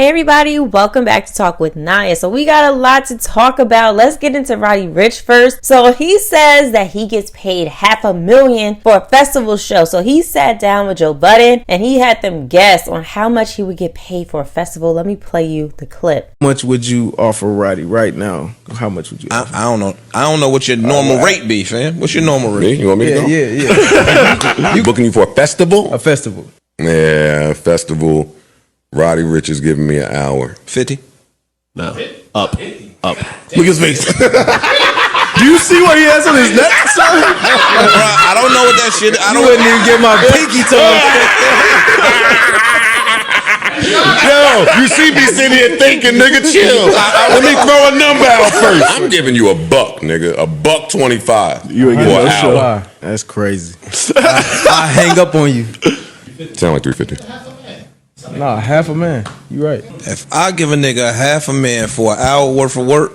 Hey everybody, welcome back to Talk With Nia. So we got a lot to talk about. Let's get into Roddy Ricch first. So he says that he gets paid $500,000 for a festival show. So he sat down with Joe Budden and he had them guess on how much he would get paid for a festival. Let me play you the clip. How much would you offer Roddy right now? How much would you offer? I don't know. I don't know what your normal rate be, fam. What's your normal rate? You want me to go? Yeah. You booking me for a festival? A festival. Yeah, a festival. Roddy Ricch is giving me an hour. 50? No. Up. Look at his face. Do you see what he has on his neck, son? I don't know what that shit. I wouldn't even get my pinky toe. Yo, you see me sitting here thinking, nigga, chill. Let me throw a number out first. I'm giving you $1, nigga. $1.25. You ain't getting no hour. Wow, that's crazy. I hang up on you. Sound like $350. Nah, $500,000. You right. If I give a nigga $500,000 for an hour worth of work,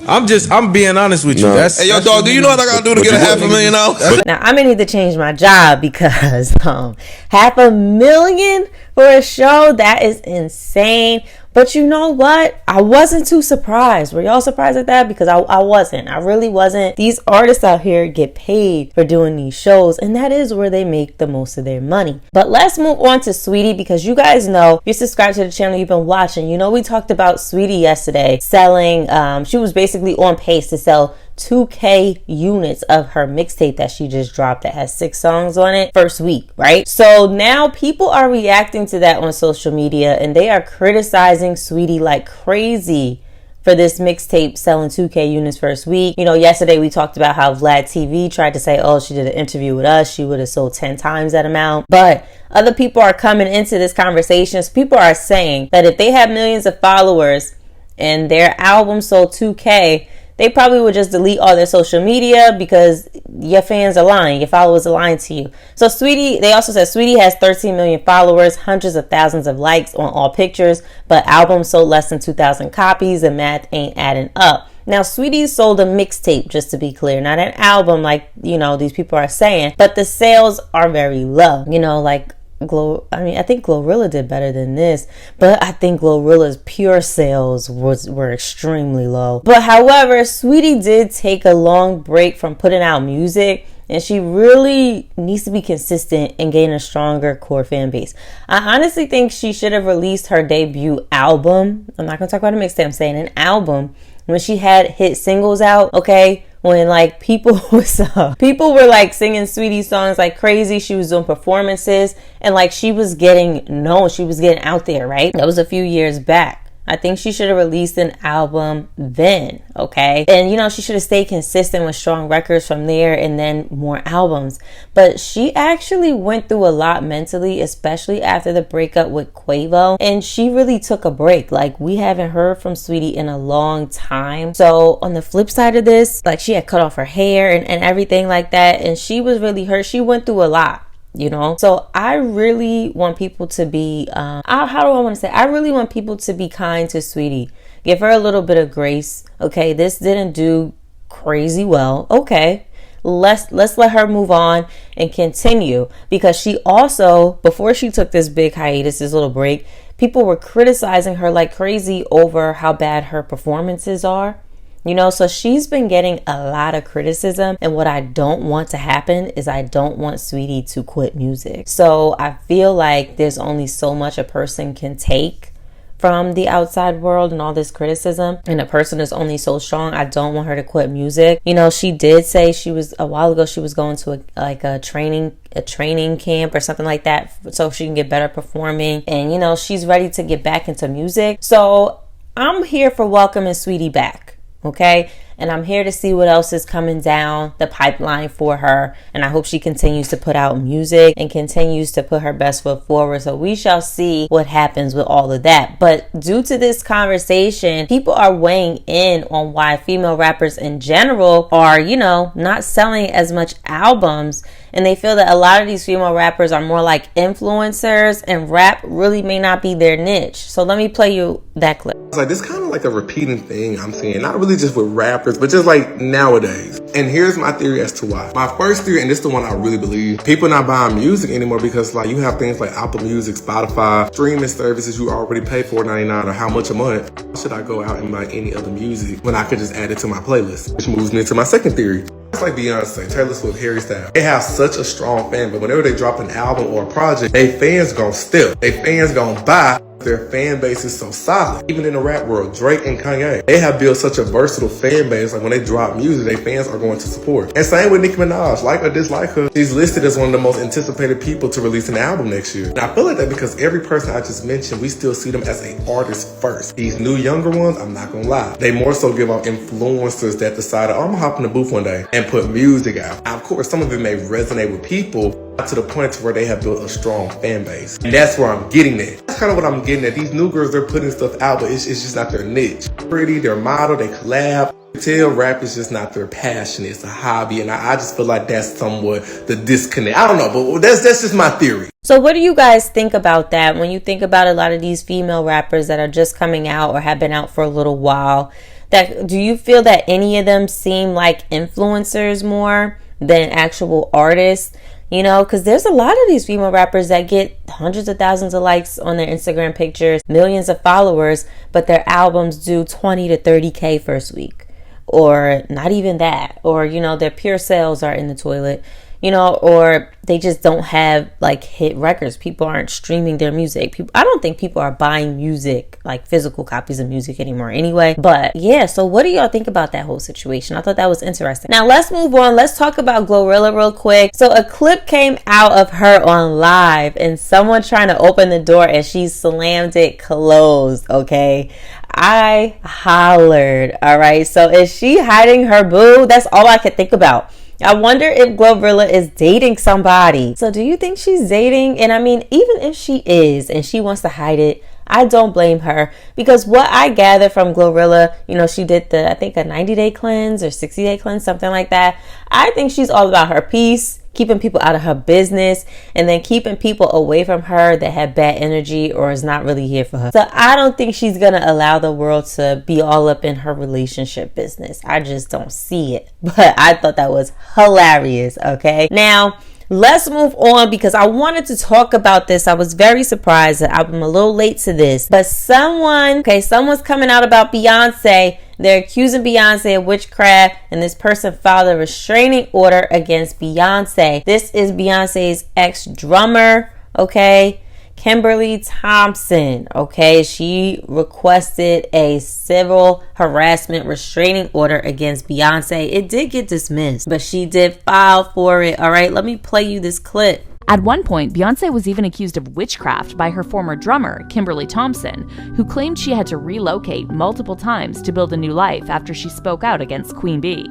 I'm being honest with you. No. That's, hey, yo, dog, do you know what I gotta do to get $500,000 out? Now I'm gonna need to change my job because $500,000 for a show, that is insane. But you know what? I wasn't too surprised. Were y'all surprised at that? Because I wasn't. I really wasn't. These artists out here get paid for doing these shows, and that is where they make the most of their money. But let's move on to Saweetie, because you guys know, if you subscribe to the channel, you've been watching, you know we talked about Saweetie yesterday selling, she was basically on pace to sell 2K units of her mixtape that she just dropped that has 6 songs on it first week, right? So now people are reacting to that on social media and they are criticizing Saweetie like crazy for this mixtape selling 2K units first week. You know, yesterday we talked about how Vlad TV tried to say, oh, she did an interview with us, she would have sold 10 times that amount. But other people are coming into this conversation. So people are saying that if they have millions of followers and their album sold 2K, they probably would just delete all their social media because your fans are lying. Your followers are lying to you. So Saweetie, they also said Saweetie has 13 million followers, hundreds of thousands of likes on all pictures, but album sold less than 2,000 copies. The math ain't adding up. Now, Saweetie sold a mixtape, just to be clear, not an album like, you know, these people are saying, but the sales are very low. You know, like, I think Glorilla did better than this, but I think Glorilla's pure sales were extremely low. But however, Saweetie did take a long break from putting out music, and she really needs to be consistent and gain a stronger core fan base. I honestly think she should have released her debut album. I'm not gonna talk about a mixtape, I'm saying an album, when she had hit singles out, okay? When like people were like singing Saweetie songs like crazy. She was doing performances and like she was getting known, she was getting out there, right? That was a few years back. I think she should have released an album then, okay? And you know, she should have stayed consistent with strong records from there and then more albums. But she actually went through a lot mentally, especially after the breakup with Quavo. And she really took a break. Like, we haven't heard from Saweetie in a long time. So on the flip side of this, like, she had cut off her hair and everything like that. And she was really hurt. She went through a lot. You know, so I really want people to be, I really want people to be kind to Saweetie. Give her a little bit of grace. Okay, this didn't do crazy well. Okay, let's let her move on and continue, because she also, before she took this big hiatus, this little break, people were criticizing her like crazy over how bad her performances are. You know, so she's been getting a lot of criticism, and what I don't want to happen is I don't want Saweetie to quit music. So I feel like there's only so much a person can take from the outside world and all this criticism, and a person is only so strong. I don't want her to quit music. You know, she did say a while ago she was going to a training camp or something like that so she can get better performing, and you know, she's ready to get back into music. So I'm here for welcoming Saweetie back. Okay, and I'm here to see what else is coming down the pipeline for her, and I hope she continues to put out music and continues to put her best foot forward. So we shall see what happens with all of that. But due to this conversation, people are weighing in on why female rappers in general are, you know, not selling as much albums, and they feel that a lot of these female rappers are more like influencers, and rap really may not be their niche. So let me play you that clip. It's like this kind of like a repeating thing I'm seeing, not really just with rappers, but just like nowadays. And here's my theory as to why. My first theory, and this is the one I really believe, people not buying music anymore because like you have things like Apple Music, Spotify, streaming services you already pay $4.99 or how much a month. Why should I go out and buy any other music when I could just add it to my playlist? Which moves me into my second theory. It's like Beyonce, Taylor Swift, Harry Styles. They have such a strong fan, but whenever they drop an album or a project, they fans gonna steal. They fans gonna buy. Their fan base is so solid. Even in the rap world, Drake and Kanye, they have built such a versatile fan base. Like when they drop music, their fans are going to support. And same with Nicki Minaj, like or dislike her, she's listed as one of the most anticipated people to release an album next year. And I feel like that because every person I just mentioned, we still see them as an artist first. These new younger ones, I'm not gonna lie, they more so give out influencers that decided, oh, I'm gonna hop in the booth one day and put music out. Now, of course, some of it may resonate with people to the point where they have built a strong fan base. And that's where I'm getting at. That's kind of what I'm getting at. These new girls, they're putting stuff out, but it's just not their niche. Pretty, their model, they collab. Tell rap is just not their passion. It's a hobby. And I just feel like that's somewhat the disconnect. I don't know, but that's just my theory. So what do you guys think about that? When you think about a lot of these female rappers that are just coming out or have been out for a little while, that do you feel that any of them seem like influencers more than actual artists? You know, because there's a lot of these female rappers that get hundreds of thousands of likes on their Instagram pictures, millions of followers, but their albums do 20 to 30K first week, or not even that, or, you know, their pure sales are in the toilet, you know, or they just don't have like hit records. People aren't streaming their music. I don't think people are buying music, like physical copies of music anymore anyway. But yeah, so what do y'all think about that whole situation? I thought that was interesting. Now let's move on. Let's talk about Glorilla real quick. So a clip came out of her on live and someone trying to open the door and she slammed it closed, okay? I hollered, all right? So is she hiding her boo? That's all I could think about. I wonder if Glorilla is dating somebody. So do you think she's dating? And I mean, even if she is and she wants to hide it, I don't blame her, because what I gather from Glorilla, you know, she did I think a 90-day cleanse or 60-day cleanse, something like that. I think she's all about her peace, keeping people out of her business, and then keeping people away from her that have bad energy or is not really here for her. So I don't think she's going to allow the world to be all up in her relationship business. I just don't see it. But I thought that was hilarious, okay? Now, let's move on because I wanted to talk about this. I was very surprised that I'm a little late to this. But someone's coming out about Beyonce. They're accusing Beyonce of witchcraft, and this person filed a restraining order against Beyonce. This is Beyonce's ex-drummer, okay? Kimberly Thompson, okay? She requested a civil harassment restraining order against Beyonce. It did get dismissed, but she did file for it, all right? Let me play you this clip. At one point, Beyonce was even accused of witchcraft by her former drummer, Kimberly Thompson, who claimed she had to relocate multiple times to build a new life after she spoke out against Queen Bee.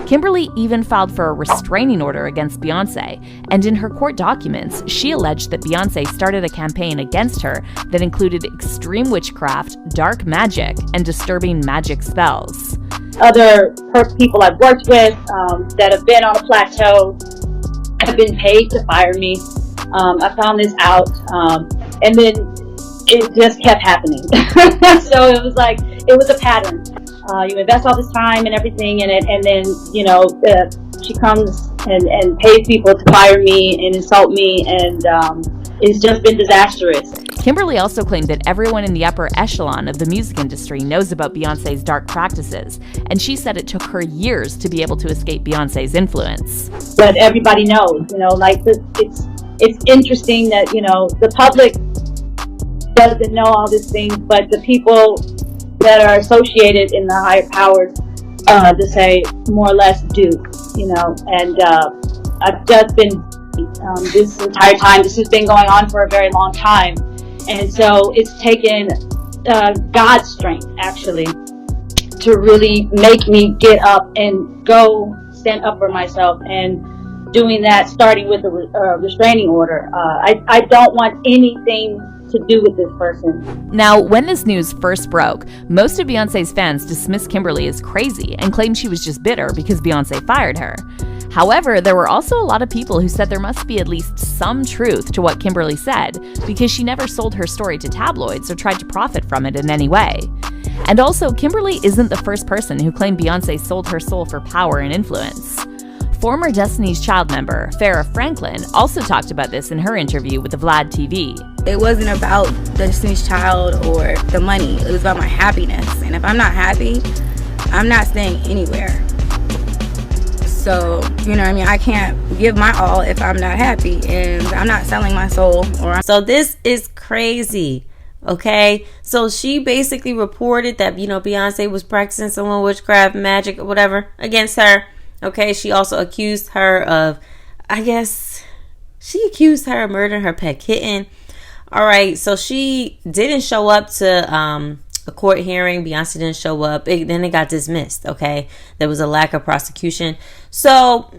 Kimberly even filed for a restraining order against Beyonce, and in her court documents, she alleged that Beyonce started a campaign against her that included extreme witchcraft, dark magic, and disturbing magic spells. Other people I've worked with that have been on a plateau have been paid to fire me. I found this out, and then it just kept happening. So it was like, it was a pattern. You invest all this time and everything in it, and then, you know, she comes and pays people to fire me and insult me, and it's just been disastrous. Kimberly also claimed that everyone in the upper echelon of the music industry knows about Beyonce's dark practices, and she said it took her years to be able to escape Beyonce's influence. But everybody knows, you know, like it's interesting that, you know, the public doesn't know all these things, but the people that are associated in the higher powers, to say more or less do, you know, and I've just been this entire time. This has been going on for a very long time. And so it's taken God's strength, actually, to really make me get up and go stand up for myself. And doing that, starting with a restraining order. I don't want anything to do with this person. Now, when this news first broke, most of Beyonce's fans dismissed Kimberly as crazy and claimed she was just bitter because Beyonce fired her. However, there were also a lot of people who said there must be at least some truth to what Kimberly said, because she never sold her story to tabloids or tried to profit from it in any way. And also, Kimberly isn't the first person who claimed Beyonce sold her soul for power and influence. Former Destiny's Child member Farrah Franklin also talked about this in her interview with the Vlad TV. It wasn't about Destiny's Child or the money. It was about my happiness. And if I'm not happy, I'm not staying anywhere. So, you know what I mean? I can't give my all if I'm not happy. And I'm not selling my soul. So this is crazy. Okay, so she basically reported that, Beyonce was practicing some witchcraft, magic, or whatever against her. Okay, she also accused her of, she accused her of murdering her pet kitten. All right, so she didn't show up to a court hearing. Beyonce didn't show up. Then it got dismissed, okay? There was a lack of prosecution. So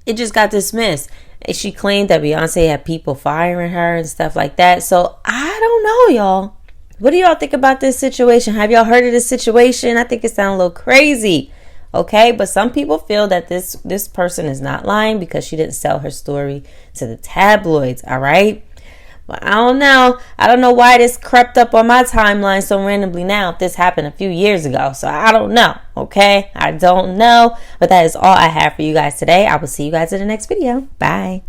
it just got dismissed. She claimed that Beyonce had people firing her and stuff like that. So I don't know, y'all. What do y'all think about this situation? Have y'all heard of this situation? I think it sounds a little crazy. Okay, but some people feel that this person is not lying because she didn't sell her story to the tabloids, all right? But I don't know. I don't know why this crept up on my timeline so randomly now if this happened a few years ago. So I don't know, okay? I don't know. But that is all I have for you guys today. I will see you guys in the next video. Bye.